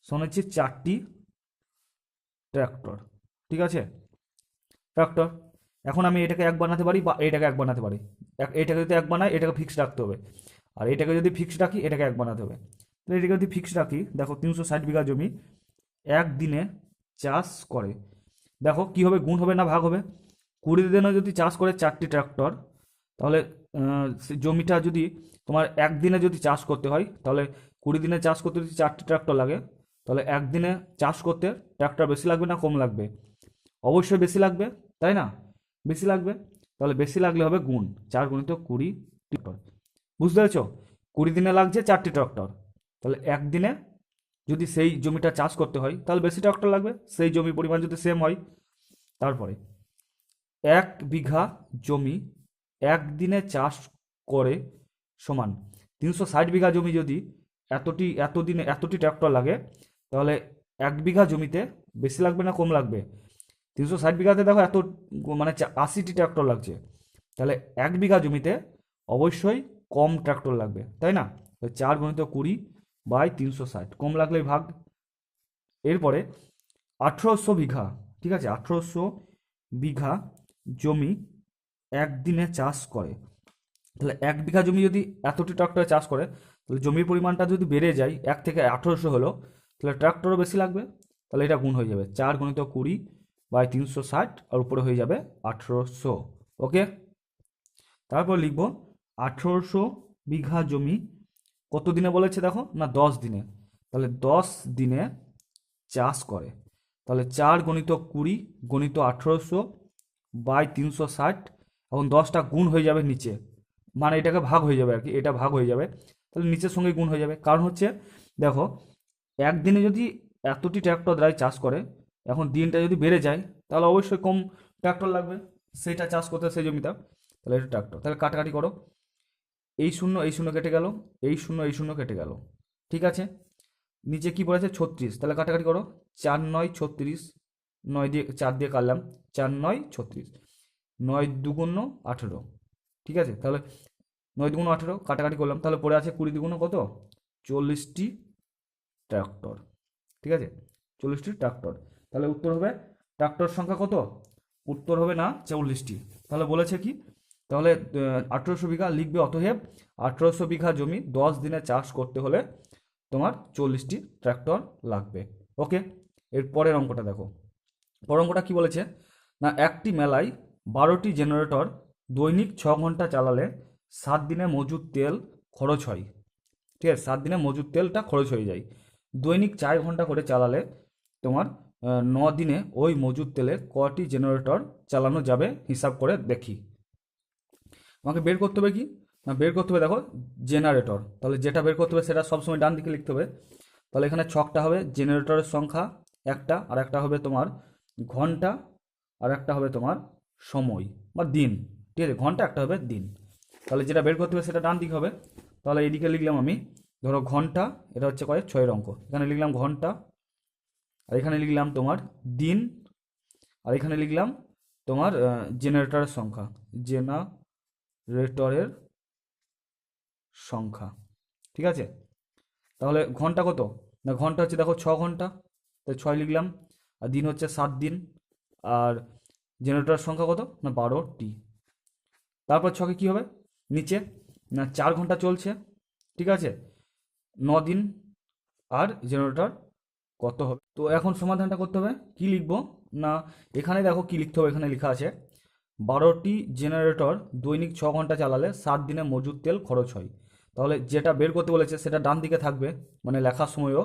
শোনাচ্ছি 4টি ট্রাক্টর। ঠিক আছে, ট্রাক্টর, এখন আমি এটাকে এক বানাতে পারি বা এটাকে এক বানাতে পারি। এটাকে যদি এক বানাই এটাকে ফিক্সড রাখতে হবে, আর এটাকে যদি ফিক্সড রাখি এটাকে এক বানাতে হবে। তাহলে এটাকে যদি ফিক্সড রাখি, দেখো 360 বিঘা জমি একদিনে চাষ করে, দেখো কি হবে, গুণ হবে না ভাগ হবে। 20 দিনে যদি চাষ করে 4টি ট্রাক্টর, তাহলে জমিটা যদি তোমার একদিনে যদি চাষ করতে হয়, তাহলে 20 দিনে চাষ করতে যদি 4টি ট্রাক্টর লাগে, তাহলে একদিনে চাষ করতে ট্রাক্টর বেশি লাগবে না কম লাগবে, অবশ্যই বেশি লাগবে, তাই না, বেশি লাগবে। তাহলে বেশি লাগলে হবে গুণ, 4 গুণিত 20 ট্রাক্টর, বুঝতে পেরেছ, 20 দিনে লাগছে 4টি ট্রাক্টর, তাহলে একদিনে যদি সেই জমিটা চাষ করতে হয় তাহলে বেশি ট্রাক্টর লাগবে, সেই জমি পরিমাণ যদি সেম হয়। তারপরে 1 বিঘা জমি একদিনে চাষ করে সমান 360 বিঘা জমি, যদি এতদিনে এতটি ট্রাক্টর লাগে, তাহলে 1 বিঘা জমিতে বেশি লাগবে না কম লাগবে, 360 বিঘাতে দেখো এত মানে 80টি ট্রাক্টর লাগছে, তাহলে 1 বিঘা জমিতে অবশ্যই কম ট্রাক্টর লাগবে, তাই না। 4 গুণিত 20 বাই 360, কম লাগলে ভাগ। এরপরে 1800 বিঘা, ঠিক আছে, 1800 বিঘা জমি একদিনে চাষ করে, তাহলে 1 বিঘা জমি যদি এতটি ট্রাক্টরে চাষ করে, তাহলে জমির পরিমাণটা যদি বেড়ে যায় 1 থেকে 1800 হলো, তাহলে ট্রাক্টরও বেশি লাগবে, তাহলে এটা গুণ হয়ে যাবে, 4 গুণিত 20 বাই 360, আর উপরে হয়ে যাবে 1800। ওকে, তারপর লিখব 1800 বিঘা জমি কত দিনে বলেছে দেখো না 10 দিনে, তাহলে 10 দিনে চাষ করে। তাহলে 4 × 20 × 1800/360, এখন 10টা গুণ হয়ে যাবে নিচে, মানে এটাকে ভাগ হয়ে যাবে আর কি, এটা ভাগ হয়ে যাবে, তাহলে নিচের সঙ্গে গুণ হয়ে যাবে। কারণ হচ্ছে দেখো একদিনে যদি এতটি ট্র্যাক্টর দ্বারাই চাষ করে, এখন দিনটা যদি বেড়ে যায় তাহলে অবশ্যই কম ট্র্যাক্টর লাগবে সেটা চাষ করতে সেই জমিটা, তাহলে এটা ট্র্যাক্টর। তাহলে কাটাকাটি করো, এই শূন্য কেটে গেল, এই শূন্য কেটে গেল, ঠিক আছে। নিচে কি পড়েছে 36, তাহলে কাটাকাটি করো, 4 × 9 = 36, 9 দিয়ে 4 দিয়ে কাটলাম, 4 × 9 = 36, 9 × 2 = 18, ঠিক আছে। তাহলে 9 × 2 = 18, কাটাকাটি করলাম, তাহলে পড়ে আছে 20 × 2 = কত, 40টি ট্র্যাক্টর, ঠিক আছে, 40টি ট্র্যাক্টর। তাহলে উত্তর হবে ট্র্যাক্টর সংখ্যা কত, উত্তর হবে না 40টি। তাহলে বলেছে কি, তাহলে 1800 বিঘা লিখবে, অতএব 1800 বিঘা জমি 10 দিনে চাষ করতে হলে তোমার 40টি ট্র্যাক্টর লাগবে। ওকে, এর পরের অঙ্কটা দেখো। পরের অঙ্কটা কি বলেছে না, একটি মেলায় 12টি জেনারেটর দৈনিক 6 ঘন্টা চালালে 7 দিনে মজুদ তেল খরচ হয়, ঠিক আছে, 7 দিনে মজুদ তেলটা খরচ হয়ে যায়। দৈনিক 4 ঘন্টা করে চালালে তোমার 9 দিনে ওই মজুদ তেলে কটি জেনারেটর চালানো যাবে হিসাব করে দেখি। আমাকে বের করতে হবে কি না, বের করতে হবে দেখো জেনারেটর, তাহলে যেটা বের করতে হবে সেটা সবসময় ডান দিকে লিখতে হবে। তাহলে এখানে ছকটা হবে জেনারেটরের সংখ্যা একটা, আর একটা হবে তোমার ঘন্টা, আর একটা হবে তোমার সময় বা দিন, ঠিক আছে, ঘন্টা একটা হবে দিন। তাহলে যেটা বের করতে হবে সেটা ডান দিকে হবে। তাহলে এইদিকে লিখলাম আমি, ধরো ঘন্টা, এটা হচ্ছে কয় 6-এর অঙ্ক, এখানে লিখলাম ঘন্টা, আর এখানে লিখলাম তোমার দিন, আর এখানে লিখলাম তোমার জেনারেটরের সংখ্যা, জেনারেটরের সংখ্যা, ঠিক আছে। তাহলে ঘন্টা কত না, ঘন্টা হচ্ছে দেখো 6 ঘন্টা, তাই 6 লিখলাম, আর দিন হচ্ছে 7 দিন, আর জেনারেটরের সংখ্যা কত না 12টি। তারপর ছকে কি হবে, নিচে না 4 ঘন্টা চলছে, ঠিক আছে, 9 দিন, আর জেনারেটর কত হবে। তো এখন সমাধানটা করতে হবে, কি লিখবো না, এখানে দেখো কি লিখতে হবে, এখানে লেখা আছে 12টি জেনারেটর দৈনিক 6 ঘন্টা চালালে 7 দিনে মজুদ তেল খরচ হয়। তাহলে যেটা বের করতে বলেছে সেটা ডান দিকে থাকবে, মানে লেখার সময়ও।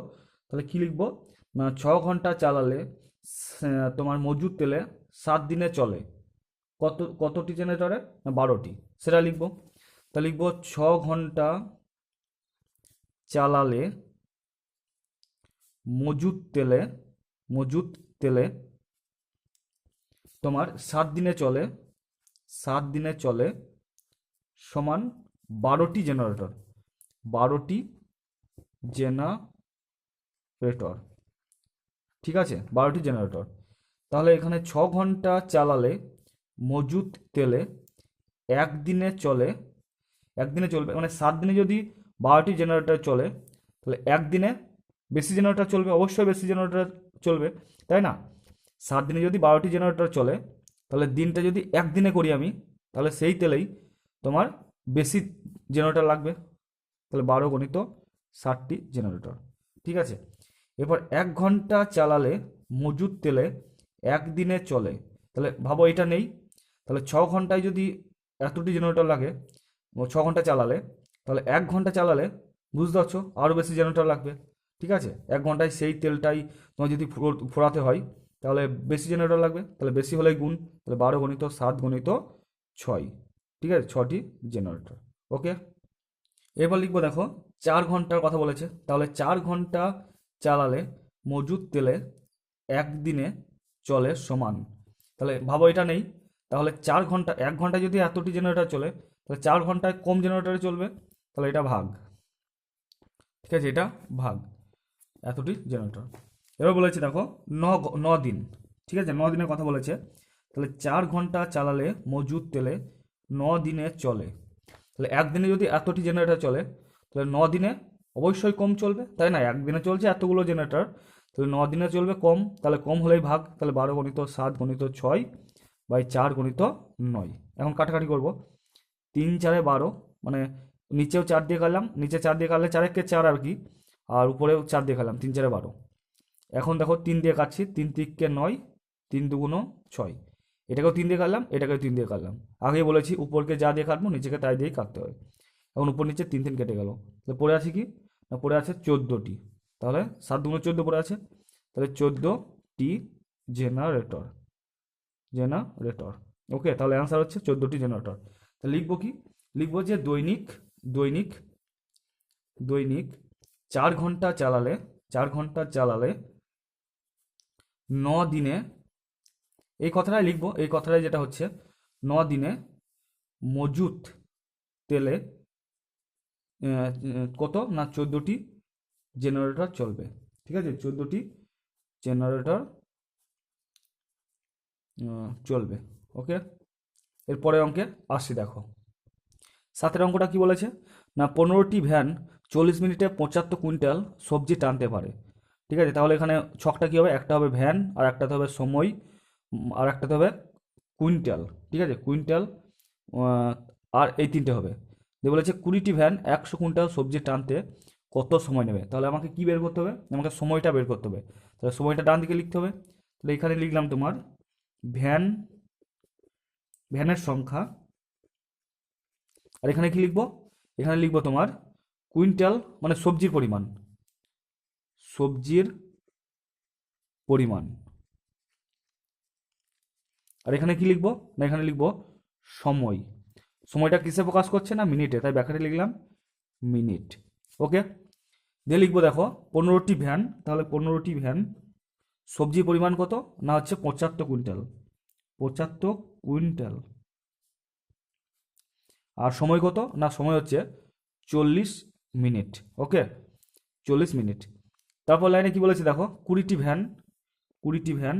তাহলে কি লিখবো না, 6 ঘন্টা চালালে তোমার মজুদ তেলে 7 দিনে চলে কতটি জেনারেটরে না 12টি, সেটা লিখবো। তা লিখবো 6 ঘন্টা চালালে মজুদ তেলে, মজুদ তেলে তোমার 7 দিনে চলে, 7 দিনে চলে সমান 12টি জেনারেটর, 12টি জেনারেটর, ঠিক আছে, 12টি জেনারেটর। তাহলে এখানে 6 ঘন্টা চালালে মজুদ তেলে একদিনে চলে, একদিনে চলবে, মানে 7 দিনে যদি 12টি জেনারেটর চলে তাহলে একদিনে বেশি জেনারেটর চলবে, অবশ্যই বেশি জেনারেটর চলবে, তাই না। 7 দিনে যদি 12টি জেনারেটর চলে, তাহলে দিনটা যদি একদিনে করি আমি, তাহলে সেই তেলেই তোমার বেশি জেনারেটর লাগবে, তাহলে 12 × 60টি জেনারেটর, ঠিক আছে। এরপর 1 ঘন্টা চালালে মজুদ তেলে একদিনে চলে, তাহলে ভাবো এটা নেই, তাহলে 6 ঘন্টায় যদি এতটি জেনারেটর লাগে, 6 ঘন্টা চালালে, তাহলে 1 ঘন্টা চালালে বুঝতে পারছো আরও বেশি জেনারেটর লাগবে, ঠিক আছে। 1 ঘন্টায় সেই তেলটাই তোমার যদি ফোরাতে হয় তাহলে বেশি জেনারেটর লাগবে, তাহলে বেশি হলেই গুণ, তাহলে 12 × 7 × 6, ঠিক আছে, 6টি জেনারেটর। ওকে, এবার লিখবো দেখো 4 ঘন্টার কথা বলেছে, তাহলে 4 ঘন্টা চালালে মজুদ তেলে একদিনে চলে সমান, তাহলে ভাবো এটা নেই, তাহলে 4 ঘন্টা, 1 ঘন্টায় যদি এতটি জেনারেটর চলে তাহলে 4 ঘন্টায় কম জেনারেটরে চলবে, তাহলে এটা ভাগ, ঠিক আছে, এটা ভাগ এতটি জেনারেটর। এবার বলেছে দেখো 9 দিন, ঠিক আছে, 9 দিনের কথা বলেছে, তাহলে 4 ঘন্টা চালালে মজুদ তেলে 9 দিনে চলে, তাহলে একদিনে যদি এতটি জেনারেটর চলে তাহলে 9 দিনে অবশ্যই কম চলবে, তাই না, একদিনে চলছে এতগুলো জেনারেটর, তাহলে 9 দিনে চলবে কম, তাহলে কম হলেই ভাগ, তাহলে 12 × 7 × 6/4 × 9। এখন কাটাকাটি করব, 3×4 = 12, মানে নিচেও 4 দিয়ে কাটলাম, নিচে 4 দিয়ে কাটলে 4×1 = 4 আর কি, আর উপরেও 4 দিয়ে কাটলাম, 3×4 = 12। এখন দেখো 3 দিয়ে কাটছি, 3×3 = 9, 3×2 = 6, এটাকেও 3 দিয়ে কাটলাম, এটাকেও 3 দিয়ে কাটলাম। আগেই বলেছি উপরকে যা দিয়ে কাটবো নিচেকে তাই দিয়েই কাটতে হয়। এখন উপর নিচে 3 3 কেটে গেল। তাহলে পড়ে আছে কি? না পড়ে আছে 14টি। তাহলে 7 দুগুণে 14 পড়ে আছে। তাহলে 14টি জেনারেটর। জেনারেটর। ওকে, তাহলে অ্যান্সার হচ্ছে 14টি জেনারেটর। তাহলে লিখবো কি? লিখবো যে দৈনিক দৈনিক দৈনিক 4 ঘন্টা চালালে 4 ঘন্টা চালালে 9 দিনে, এই কথাটাই লিখবো, এই কথাটাই যেটা হচ্ছে 9 দিনে মজুত তেলে কত না 14টি জেনারেটর চলবে। ঠিক আছে, 14টি জেনারেটর চলবে। ওকে, এরপরে অঙ্কে আসছি, দেখো 7 অঙ্কটা কি বলেছে না 15টি ভ্যান 40 মিনিটে 75 কুইন্টাল সবজি টানতে পারে। ঠিক আছে, তাহলে এখানে ছকটা কি হবে? একটা হবে ভ্যান, আর একটাতে হবে সময়, আর একটাতে হবে কুইন্টাল। ঠিক আছে, কুইন্টাল, আর এই তিনটে হবে। দিয়ে বলেছে 20টি ভ্যান 100 কুইন্টাল সবজি টানতে কত সময় নেবে। তাহলে আমাকে কি বের করতে হবে? আমাকে সময়টা বের করতে হবে। তাহলে সময়টা ডান দিকে লিখতে হবে। তাহলে এখানে লিখলাম তোমার ভ্যান, ভ্যানের সংখ্যা, আর এখানে কি লিখবো? এখানে লিখবো তোমার কুইন্টাল, মানে সবজির পরিমাণ, সবজির পরিমাণ। আর এখানে কি লিখবো? না এখানে লিখবো সময়। সময়টা কিসে প্রকাশ করছে? না মিনিটে, তাই ব্যাখ্যাটা লিখলাম মিনিট। ওকে, দিয়ে লিখবো দেখো 15টি ভ্যান, তাহলে 15টি ভ্যান সবজির পরিমাণ কত? না হচ্ছে 75 কুইন্টাল, 75 কুইন্টাল। আর সময় কত? না সময় হচ্ছে 40 মিনিট। ওকে, 40 মিনিট। তারপর লাইনে কি বলেছে দেখো 20টি ভ্যান, 20টি ভ্যান,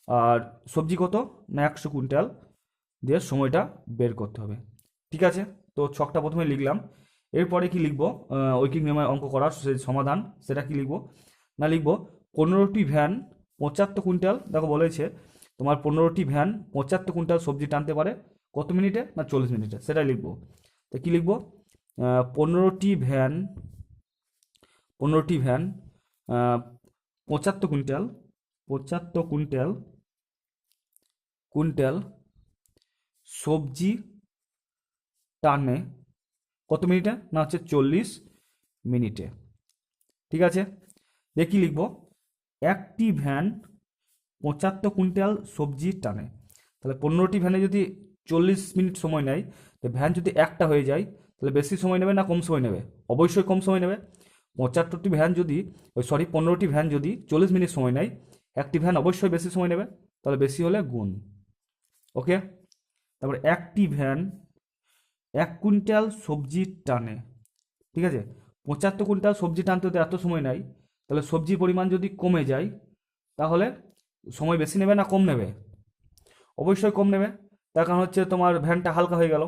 আর সবজি কত? না 100 কুইন্টাল, দিয়ে সময়টা বের করতে হবে। ঠিক আছে, তো ছকটা প্রথমে লিখলাম। এরপরে কি লিখবো? ঐকিক নিয়মে অঙ্ক করার সেই সমাধান, সেটা কি লিখবো? না লিখবো 15টি ভ্যান 75 কুইন্টাল, দেখো বলেছে তোমার 15টি ভ্যান 75 কুইন্টাল সবজি টানতে পারে কত মিনিটে? না 40 মিনিটে, সেটাই লিখবো। তো কি লিখবো? 15টি ভ্যান, 15টি ভ্যান 75 কুইন্টাল, 75 কুইন্টাল, কুইন্টাল সবজি টানে কত মিনিটে? না হচ্ছে 40 মিনিটে। ঠিক আছে, দেখি লিখবো একটি ভ্যান 75 কুইন্টাল সবজি টানে। তাহলে 15টি ভ্যানে যদি 40 মিনিট সময় নেয়, তো ভ্যান যদি একটা হয়ে যায় তাহলে বেশি সময় নেবে না কম সময় নেবে? অবশ্যই কম সময় নেবে। 75টি ভ্যান যদি, ওই সরি 15টি ভ্যান যদি 40 মিনিট সময় নেয়, একটি ভ্যান অবশ্যই বেশি সময় নেবে, তাহলে বেশি হলে গুণ। ওকে, তারপর একটি ভ্যান 1 কুইন্টাল সবজি টানে। ঠিক আছে, 75 কুইন্টাল সবজি টানতে হতে এত সময় নেয়, তাহলে সবজির পরিমাণ যদি কমে যায় তাহলে সময় বেশি নেবে না কম নেবে? অবশ্যই কম নেবে। তার কারণ হচ্ছে তোমার ভ্যানটা হালকা হয়ে গেল।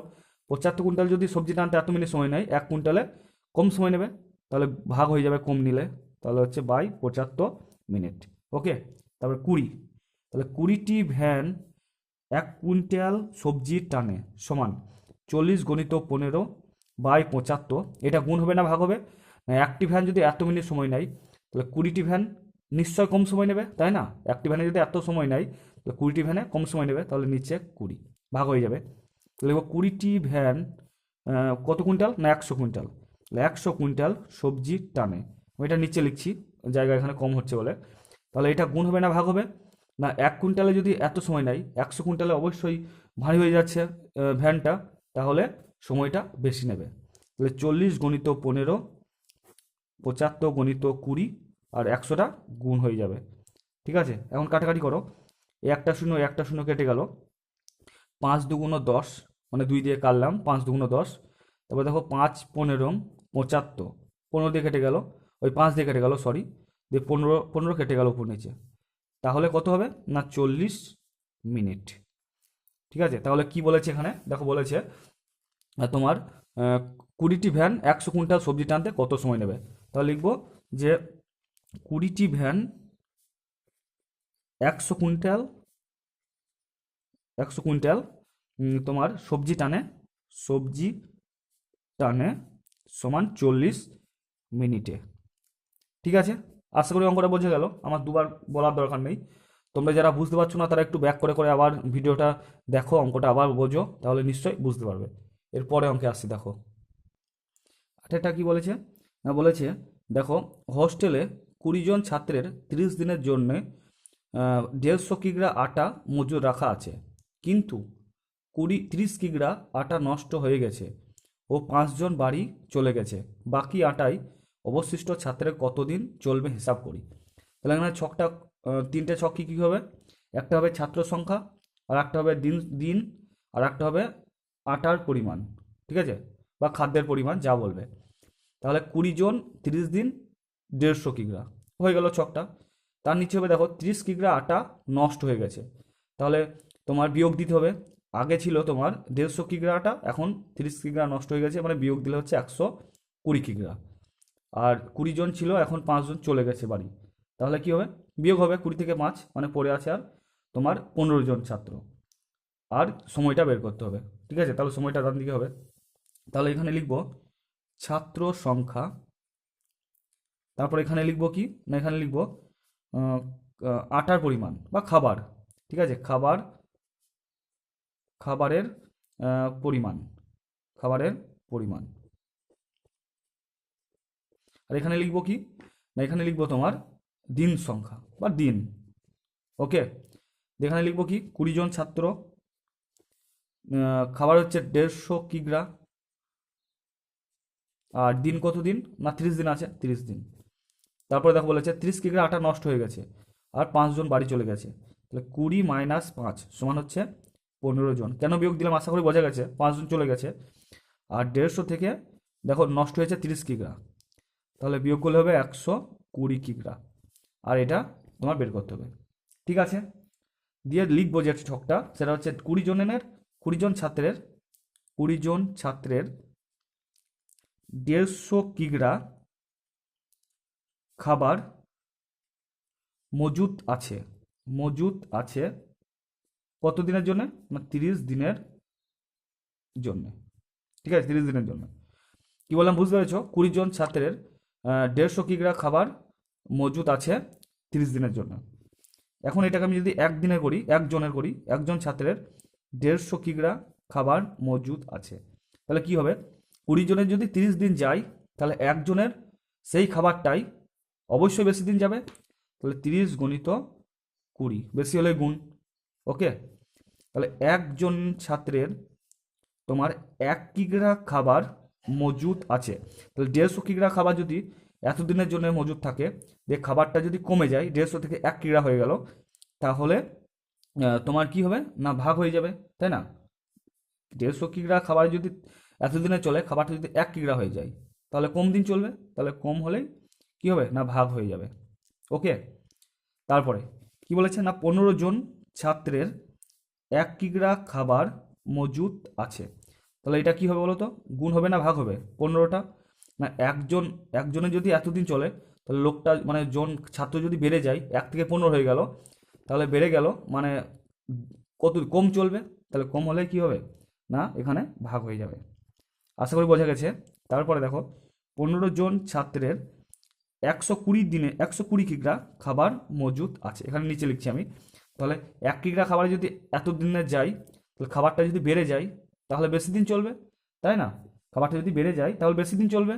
75 কুইন্টাল যদি সবজি টানতে এত মিনিট সময় নেয়, 1 কুইন্টালে কম সময় নেবে, তাহলে ভাগ হয়ে যাবে কম নিলে, তাহলে হচ্ছে বাই 75 মিনিট। ওকে, তারপরে 20, তাহলে 20টি ভ্যান 1 কুইন্টাল সবজি টানে সমান 40 গণিত 15 বাই 75। এটা গুণ হবে না ভাগ হবে? না, একটি ভ্যান যদি এত মিনিট সময় নেয় তাহলে 20টি ভ্যান নিশ্চয় কম সময় নেবে, তাই না? একটি ভ্যানে যদি এত সময় নেয় তাহলে 20টি ভ্যানে কম সময় নেবে, তাহলে নিচে 20 ভাগ হয়ে যাবে। তাহলে 20টি ভ্যান কত কুইন্টাল? না 100 কুইন্টাল। তাহলে 100 কুইন্টাল সবজি টানে। আমি এটা নিচে লিখছি, জায়গা এখানে কম হচ্ছে বলে। তাহলে এটা গুণ হবে না ভাগ হবে? না, 1 কুইন্টালে যদি এত সময় নেয়, 100 কুইন্টালে অবশ্যই ভারী হয়ে যাচ্ছে ভ্যানটা, তাহলে সময়টা বেশি নেবে। তাহলে 40 গণিত 15, 75 গণিত 20, আর 100টা গুণ হয়ে যাবে। ঠিক আছে, এখন কাটাকাটি করো। একটা শূন্য একটা শূন্য কেটে গেল। 5 দুগুণ 10, মানে 2 দিয়ে কাটলাম, 5 দুগুণ 10। তারপর দেখো 5 15 75, 15 দিয়ে কেটে গেল, ওই 5 দিয়ে কেটে গেল সরি, দিয়ে 15 15 কেটে গেল উপর নিচে। তাহলে কত হবে? না 40 মিনিট। ঠিক আছে, তাহলে কি বলেছে এখানে দেখো বলেছে তোমার 20টি ভ্যান 100 কুইন্টাল সবজি টানতে কত সময় নেবে। তাহলে লিখবো যে 20টি ভ্যান 100 কুইন্টাল, 100 কুইন্টাল তোমার সবজি টানে, সবজি টানে সমান 40 মিনিটে। ঠিক আছে, আশা করি অঙ্কটা বোঝা গেল, আমার দুবার বলার দরকার নেই। তোমরা যারা বুঝতে পারছো না তারা একটু ব্যাক করে করে আবার ভিডিওটা দেখো, অঙ্কটা আবার বোঝো, তাহলে নিশ্চয়ই বুঝতে পারবে। এরপরে অঙ্কে আসছি, দেখো এটা কি বলেছে না, বলেছে দেখো হোস্টেলে 20 জন ছাত্রের 30 দিনের জন্য 150 কিগ্রা আটা মজুদ রাখা আছে, কিন্তু 30 কিগ্রা আটা নষ্ট হয়ে গেছে ও 5 জন বাড়ি চলে গেছে। বাকি আটাই অবশিষ্ট ছাত্রের কতদিন চলবে হিসাব করি। তাহলে এখানে ছকটা, তিনটে ছক কী কী হবে? একটা হবে ছাত্র সংখ্যা, আর একটা হবে দিন দিন, আর একটা হবে আটার পরিমাণ, ঠিক আছে, বা খাদ্যের পরিমাণ যা বলবে। তাহলে 20 জন 30 দিন 150 কিগ্রা হয়ে গেল ছকটা। তার নিচে হবে দেখো 30 কিগ্রা আটা নষ্ট হয়ে গেছে, তাহলে তোমার বিয়োগ দিতে হবে। আগে ছিল তোমার 150 কিগ্রা আটা, এখন 30 কিগ্রা নষ্ট হয়ে গেছে, মানে বিয়োগ দিলে হচ্ছে 120 কিগ্রা। আর 20 জন ছিল, এখন 5 জন চলে গেছে বাড়ি, তাহলে কি হবে? বিয়োগ হবে 20 থেকে 5, মানে পড়ে আছে আর তোমার 15 জন ছাত্র। আর সময়টা বের করতে হবে, ঠিক আছে, তাহলে সময়টা ডান দিকে হবে। তাহলে এখানে লিখবো ছাত্র সংখ্যা, তারপর এখানে লিখবো কি না, এখানে লিখবো আহ, আটার পরিমাণ বা খাবার, ঠিক আছে, খাবারের পরিমাণ, খাবারের পরিমাণ। আর এখানে লিখবো কি না, এখানে লিখবো তোমার দিন সংখ্যা বা দিন। ওকে, এখানে লিখবো কি 20 জন ছাত্র, খাবার হচ্ছে 150 কিগ্রা, আর দিন কত দিন না 30 দিন আছে, 30 দিন। তারপরে দেখো বলেছে 30 কিগ্রা আটা নষ্ট হয়ে গেছে আর 5 জন বাড়ি চলে গেছে, তাহলে 20 - 5 সমান হচ্ছে 15 জন। কেন বিয়োগ দিলাম আশা করি বোঝা গেছে, 5 জন চলে গেছে। আর 150 থেকে দেখো নষ্ট হয়েছে 30 কিগ্রা, তাহলে বিয়োগ করলে হবে 120 কিগ্রা। আর এটা তোমার বের করতে হবে, ঠিক আছে। দিয়ে লিখবো যে ছকটা, সেটা হচ্ছে 20 জন ছাত্রের 150 কিগ্রা খাবার মজুত আছে কত দিনের জন্য না 30 দিনের জন্য, ঠিক আছে, 30 দিনের জন্য। কি বললাম বুঝতে পেরেছো? 20 জন ছাত্রের 150 কিগ্রা খাবার মজুত আছে 30 দিনের জন্য। এখন এটাকে আমি যদি একজনের করি, একজন ছাত্রের 150 কিগ্রা খাবার মজুদ আছে, তাহলে কি হবে? 20 জনের যদি 30 দিন যায়, তাহলে একজনের সেই খাবারটাই অবশ্যই বেশি দিন যাবে, তাহলে 30 × 20, বেশি হলে গুণ। ওকে, তাহলে একজন ছাত্রের তোমার 1 কিগ্রা খাবার মজুদ আছে, তাহলে 150 কিগ্রা খাবার যদি এতদিনের জন্য মজুদ থাকে, যে খাবারটা যদি কমে যায় 150 থেকে 1 কিগ্রা হয়ে গেল, তাহলে তোমার কি হবে না ভাগ হয়ে যাবে, তাই না? 150 কিগ্রা খাবার যদি এতদিনে চলে, খাবারটা যদি 1 কিগ্রা হয়ে যায়, তাহলে কম দিন চলবে, তাহলে কম হলেই কি হবে না ভাগ হয়ে যাবে। ওকে, তারপরে কি বলেছে না 15 জন ছাত্রের 1 কিগ্রা খাবার মজুদ আছে, তাহলে এটা কি হবে বলো তো? গুণ হবে না ভাগ হবে? 15টা না একজনের যদি এতদিন চলে, তাহলে লোকটা মানে ছাত্র যদি বেড়ে যায়, 1 থেকে 15 হয়ে গেল, তাহলে বেড়ে গেল, মানে কত কম চলবে, তাহলে কম হলে কি হবে না এখানে ভাগ হয়ে যাবে। আশা করি বোঝা গেছে। তারপরে দেখো 15 জন ছাত্রের 120 কিগ্রা খাবার মজুদ আছে, এখানে নিচে লিখছি আমি। তাহলে 1 কিগ্রা খাবার যদি এত দিনে যায়, তাহলে খাবারটা যদি বেড়ে যায় তাহলে বেশি দিন চলবে, তাই না? খাবারটা যদি বেড়ে যায় তাহলে বেশি দিন চলবে।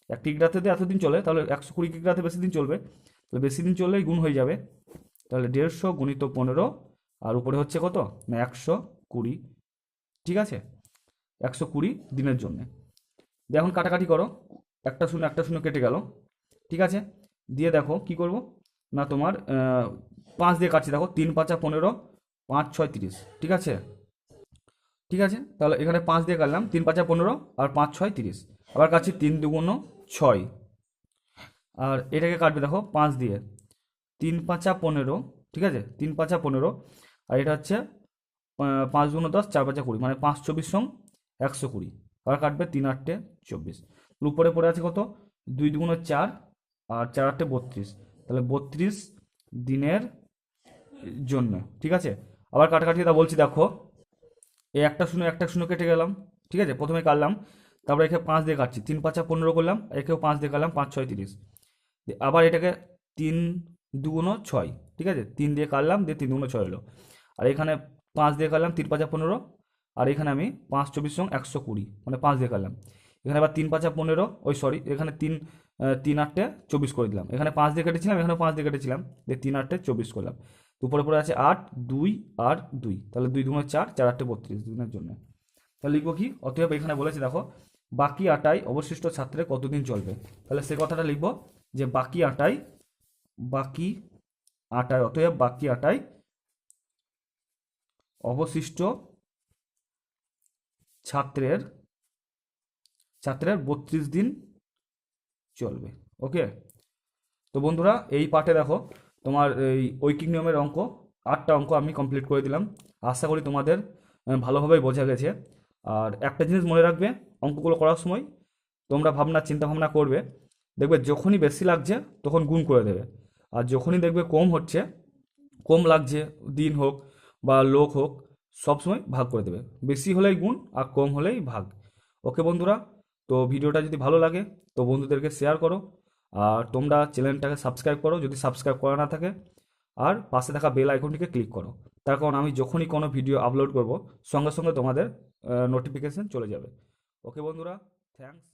1 কিগ্রাতে যদি এতদিন চলে, তাহলে 120 কিগ্রাতে বেশি দিন চলবে, তাহলে বেশি দিন চললেই গুণ হয়ে যাবে। তাহলে 150 × 15, আর উপরে হচ্ছে কত না 120, ঠিক আছে, 120 দিনের জন্য। দিয়ে এখন কাটাকাটি করো, একটা শূন্য কেটে গেল, ঠিক আছে। দিয়ে দেখো কি করব না তোমার 5 দিয়ে কাটছি, দেখো 3 × 5 = 15, 5 × 6 = 30, ঠিক আছে, ঠিক আছে। তাহলে এখানে 5 দিয়ে কাটলাম, 3 × 5 = 15 আর 5 × 6 = 30, আবার কাটছি 3 × 2 = 6, আর এটাকে কাটবে দেখো 5 দিয়ে, 3 × 5 = 15, ঠিক আছে, 3 × 5 = 15, আর এটা হচ্ছে 5 × 2 = 10, 4 × 5 = 20, মানে 5 × 24 = 120, আবার কাটবে 3 × 8 = 24, উপরে পড়ে আছে কত 2 × 2 = 4, আর 4 × 8 = 32, তাহলে 32 দিনের জন্য, ঠিক আছে। আবার কাটাকাটি তা বলছি, দেখো এই একটা শূন্য কেটে গেলাম, ঠিক আছে, প্রথমে কাটলাম, তারপরে এখানে 5 দিয়ে কাটছি, 3 × 5 = 15 করলাম, একেও 5 দিয়ে কাটলাম, 5 × 6 = 30, আবার এটাকে 3 × 2 = 6, ঠিক আছে, 3 দিয়ে কাটলাম, দিয়ে 3 দুগুণে 6 হলো। আর এখানে 5 দিয়ে কাটলাম, 3 5 15। আর এখানে আমি 5 24 120, মানে 5 দিয়ে কাটলাম। এখানে আবার 3 5 15, ওই সরি, এখানে 3 8 24 করে দিলাম। এখানে 5 দিয়ে কেটেছিলাম, এখানে 5 দিয়ে কেটেছিলাম, দিয়ে 3 8 24 করলাম। উপরে পরে আছে 8 2 আর 2, তাহলে 2 দুগুণে 4, 4 8 32 দিনের জন্য। তাহলে লিখবো কি, অতএব এখানে বলেছে দেখো, বাকি আটাই অবশিষ্ট ছাত্রে কতদিন চলবে। তাহলে সে কথাটা লিখবো যে বাকি আটাই অতএব বাকি আটাই অবশিষ্ট ছাত্রের 32 দিন চলবে। ওকে, তো বন্ধুরা এই পার্টে দেখো তোমার এই ঐকিক নিয়মের অঙ্ক 8টা অঙ্ক আমি কমপ্লিট করে দিলাম। আশা করি তোমাদের ভালোভাবেই বোঝা গেছে। আর একটা জিনিস মনে রাখবে, অঙ্কগুলো করার সময় তোমরা চিন্তা ভাবনা করবে, দেখবে যখনই বেশি লাগছে তখন গুণ করে দেবে, আর যখনই দেখবে কম লাগছে, দিন হোক বা লোক হোক, সবসময় ভাগ করে দেবে। বেশি হলেই গুণ আর কম হলেই ভাগ। ওকে বন্ধুরা, তো ভিডিওটা যদি ভালো লাগে তো বন্ধুদেরকে শেয়ার করো, আর তোমরা চ্যানেলটাকে সাবস্ক্রাইব করো যদি সাবস্ক্রাইব করা না থাকে, আর পাশে থাকা বেল আইকনটিকে ক্লিক করো, তার কারণ আমি যখনই কোনো ভিডিও আপলোড করব সঙ্গে সঙ্গে তোমাদের নোটিফিকেশন চলে যাবে। ওকে বন্ধুরা, থ্যাঙ্কস।